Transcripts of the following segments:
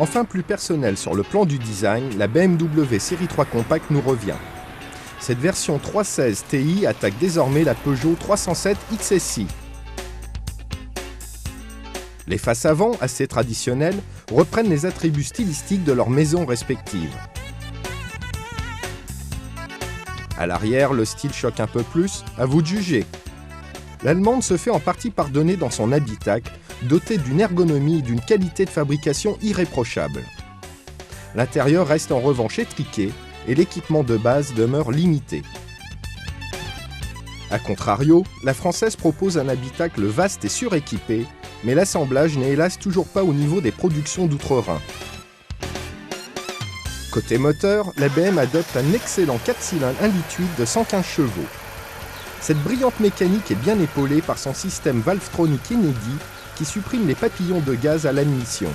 Enfin plus personnel sur le plan du design, la BMW Série 3 Compact nous revient. Cette version 316 Ti attaque désormais la Peugeot 307 XSI. Les faces avant, assez traditionnelles, reprennent les attributs stylistiques de leurs maisons respectives. À l'arrière, le style choque un peu plus, à vous de juger. L'allemande se fait en partie pardonner dans son habitacle, doté d'une ergonomie et d'une qualité de fabrication irréprochable. L'intérieur reste en revanche étriqué et l'équipement de base demeure limité. A contrario, la française propose un habitacle vaste et suréquipé, mais l'assemblage n'est hélas toujours pas au niveau des productions d'outre-Rhin. Côté moteur, la BM adopte un excellent 4 cylindres 1,8 litre de 115 chevaux. Cette brillante mécanique est bien épaulée par son système Valvetronic inédit qui supprime les papillons de gaz à l'admission.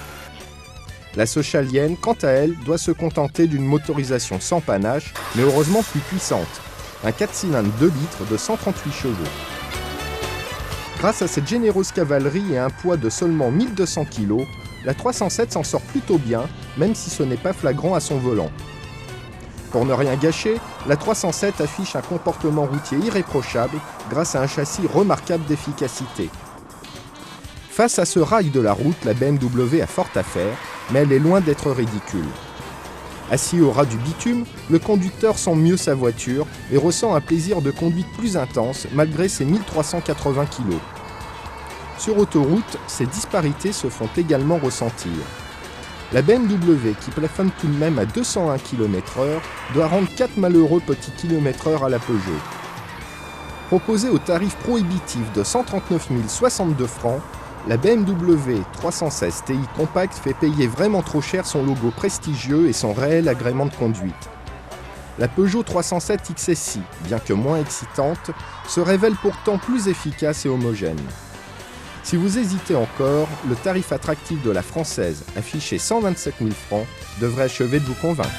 La Sochalienne, quant à elle, doit se contenter d'une motorisation sans panache, mais heureusement plus puissante, un 4 cylindres 2 litres de 138 chevaux. Grâce à cette généreuse cavalerie et un poids de seulement 1200 kg, la 307 s'en sort plutôt bien, même si ce n'est pas flagrant à son volant. Pour ne rien gâcher, la 307 affiche un comportement routier irréprochable grâce à un châssis remarquable d'efficacité. Face à ce rail de la route, la BMW a fort à faire, mais elle est loin d'être ridicule. Assis au ras du bitume, le conducteur sent mieux sa voiture et ressent un plaisir de conduite plus intense malgré ses 1380 kg. Sur autoroute, ces disparités se font également ressentir. La BMW, qui plafonne tout de même à 201 km/h, doit rendre 4 malheureux petits km/h à la Peugeot. Proposée au tarif prohibitif de 139 062 francs, la BMW 316 Ti Compact fait payer vraiment trop cher son logo prestigieux et son réel agrément de conduite. La Peugeot 307 XSI, bien que moins excitante, se révèle pourtant plus efficace et homogène. Si vous hésitez encore, le tarif attractif de la française, affiché 127 000 francs, devrait achever de vous convaincre.